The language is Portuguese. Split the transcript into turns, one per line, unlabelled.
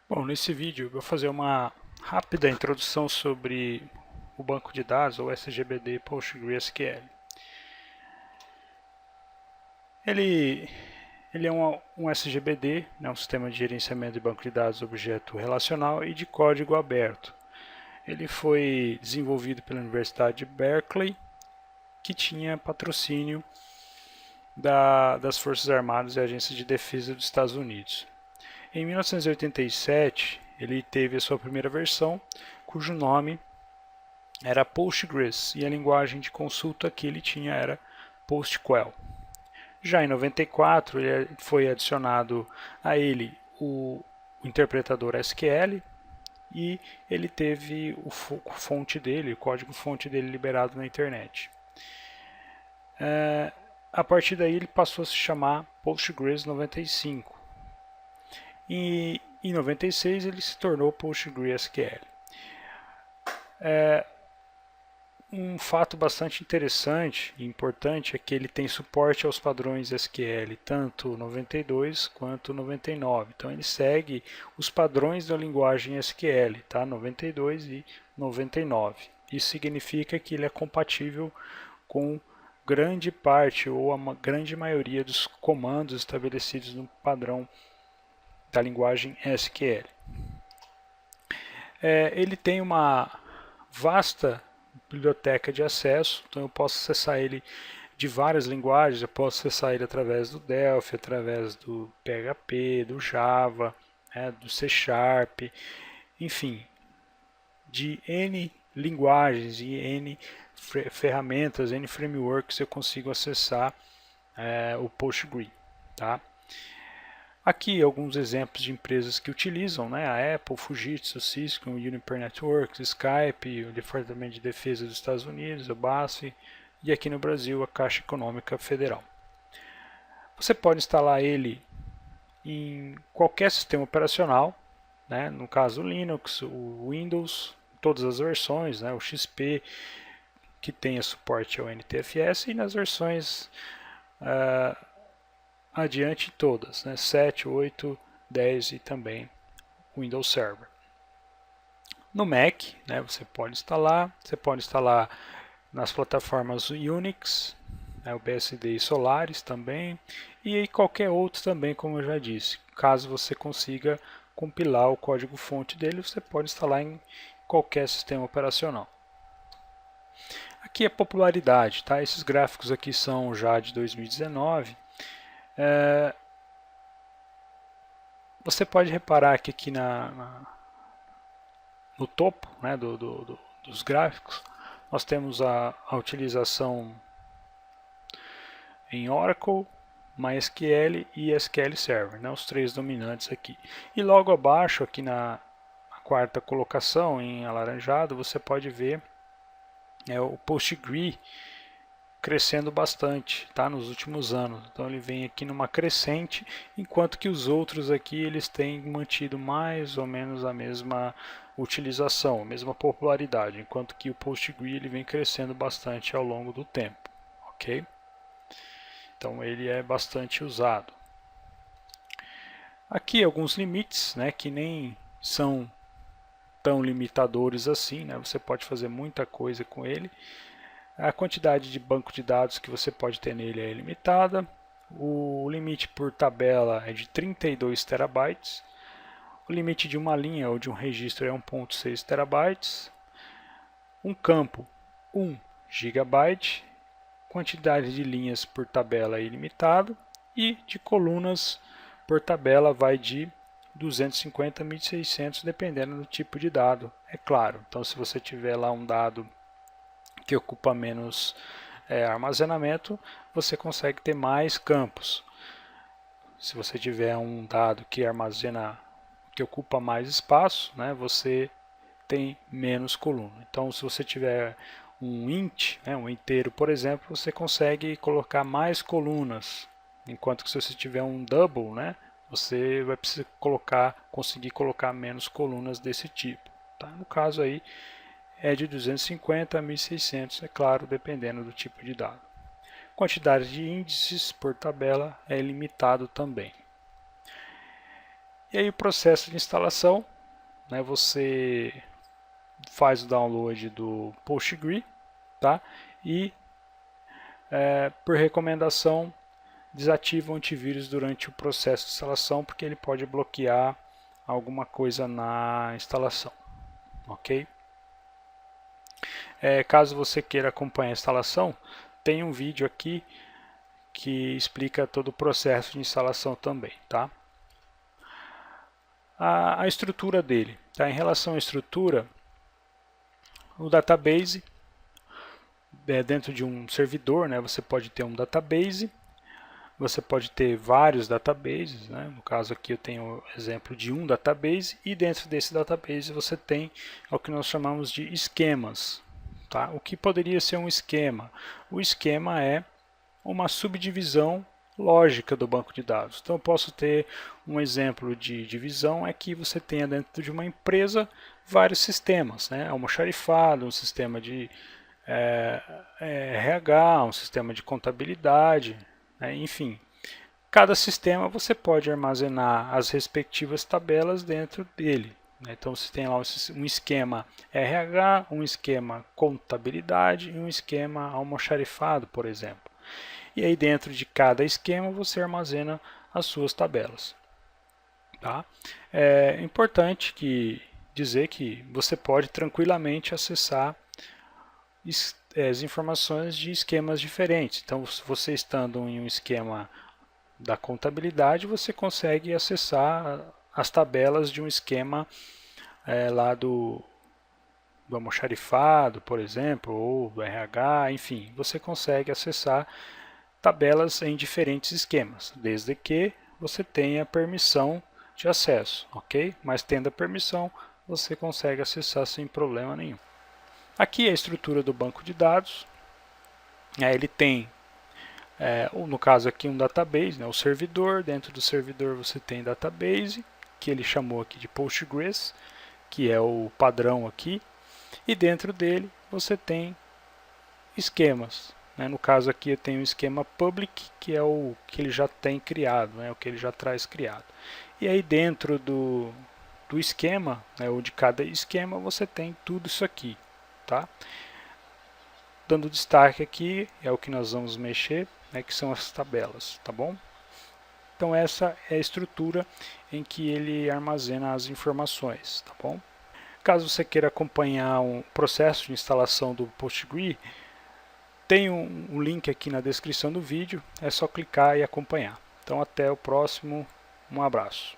Bom, nesse vídeo eu vou fazer uma rápida introdução sobre o banco de dados, ou SGBD PostgreSQL. Ele, ele é um SGBD, né, um sistema de gerenciamento de banco de dados objeto relacional e de código aberto. Ele foi desenvolvido pela Universidade de Berkeley, que tinha patrocínio das Forças Armadas e Agências de Defesa dos Estados Unidos. Em 1987, ele teve a sua primeira versão, cujo nome era Postgres, e a linguagem de consulta que ele tinha era PostQL. Já em 94, ele foi adicionado a ele o interpretador SQL, e ele teve o código-fonte dele liberado na internet. A partir daí ele passou a se chamar Postgres 95. E em 96 ele se tornou PostgreSQL. Um fato bastante interessante e importante é que ele tem suporte aos padrões SQL, tanto 92 quanto 99. Então ele segue os padrões da linguagem SQL, tá? 92 e 99. Isso significa que ele é compatível com grande parte ou a grande maioria dos comandos estabelecidos no padrão da linguagem SQL. Ele tem uma vasta biblioteca de acesso, então eu posso acessar ele de várias linguagens, eu posso acessar ele através do Delphi, através do PHP, do Java, do C Sharp, enfim, de N linguagens e N ferramentas, N frameworks eu consigo acessar o Postgre. Tá? Aqui alguns exemplos de empresas que utilizam, né? A Apple, Fujitsu, Cisco, Uniper Networks, Skype, o Departamento de Defesa dos Estados Unidos, o BASF, e aqui no Brasil a Caixa Econômica Federal. Você pode instalar ele em qualquer sistema operacional, né? No caso o Linux, o Windows, todas as versões, né? O XP que tenha suporte ao NTFS, e nas versões adiante todas, né? 7, 8, 10 e também Windows Server. No Mac, né, você pode instalar nas plataformas Unix, né, o BSD e Solaris também, e aí qualquer outro também, como eu já disse. Caso você consiga compilar o código-fonte dele, você pode instalar em qualquer sistema operacional. Aqui é popularidade, tá? Esses gráficos aqui são já de 2019. Você pode reparar que aqui no topo, né, dos gráficos, nós temos a utilização em Oracle, MySQL e SQL Server, né, os três dominantes aqui. E logo abaixo, aqui na quarta colocação, em alaranjado, você pode ver o Postgre crescendo bastante, tá, nos últimos anos. Então ele vem aqui numa crescente, enquanto que os outros aqui eles têm mantido mais ou menos a mesma utilização, a mesma popularidade, enquanto que o Postgre ele vem crescendo bastante ao longo do tempo, ok? Então ele é bastante usado. Aqui alguns limites, né, que nem são tão limitadores assim, né? Você pode fazer muita coisa com ele. A quantidade de banco de dados que você pode ter nele é ilimitada. O limite por tabela é de 32 terabytes. O limite de uma linha ou de um registro é 1.6 terabytes. Um campo, 1 gigabyte. Quantidade de linhas por tabela é ilimitado. E de colunas por tabela vai de 250 a 1600, dependendo do tipo de dado, é claro. Então, se você tiver lá um dado que ocupa menos armazenamento, você consegue ter mais campos. Se você tiver um dado que ocupa mais espaço, né, você tem menos coluna. Então, se você tiver um int, né, um inteiro, por exemplo, você consegue colocar mais colunas, enquanto que se você tiver um double, né, você vai precisar conseguir colocar menos colunas desse tipo. Tá? No caso aí, é de 250 a 1600, é claro, dependendo do tipo de dado. Quantidade de índices por tabela é limitado também. E aí o processo de instalação, né, você faz o download do PostgRE, tá? E por recomendação desativa o antivírus durante o processo de instalação, porque ele pode bloquear alguma coisa na instalação, ok? Caso você queira acompanhar a instalação, tem um vídeo aqui que explica todo o processo de instalação também, tá? A estrutura dele, tá? Em relação à estrutura, o database, dentro de um servidor, né, você pode ter um database, você pode ter vários databases, né? No caso aqui eu tenho o exemplo de um database, e dentro desse database você tem o que nós chamamos de esquemas. Tá? O que poderia ser um esquema? O esquema é uma subdivisão lógica do banco de dados. Então eu posso ter um exemplo de divisão, é que você tenha dentro de uma empresa vários sistemas, né? Almoxarifado, um sistema de RH, um sistema de contabilidade, né? Enfim, cada sistema você pode armazenar as respectivas tabelas dentro dele. Então você tem lá um esquema RH, um esquema contabilidade e um esquema almoxarifado, por exemplo. E aí dentro de cada esquema você armazena as suas tabelas. Tá? É importante dizer que você pode tranquilamente acessar as informações de esquemas diferentes. Então, você estando em um esquema da contabilidade, você consegue acessar as tabelas de um esquema lá do almoxarifado, por exemplo, ou do RH, enfim, você consegue acessar tabelas em diferentes esquemas, desde que você tenha permissão de acesso, ok? Mas tendo a permissão, você consegue acessar sem problema nenhum. Aqui é a estrutura do banco de dados. Ele tem, no caso aqui, um database, né, o servidor. Dentro do servidor você tem database, que ele chamou aqui de Postgres, que é o padrão aqui. E dentro dele você tem esquemas. No caso aqui eu tenho o esquema public, que é o que ele já tem criado, o que ele já traz criado. E aí dentro do esquema, ou de cada esquema, você tem tudo isso aqui. Tá? Dando destaque aqui, é o que nós vamos mexer, que são as tabelas. Tá bom? Então essa é a estrutura em que ele armazena as informações. Tá bom? Caso você queira acompanhar um processo de instalação do PostgRE, tem um link aqui na descrição do vídeo, é só clicar e acompanhar. Então até o próximo, um abraço.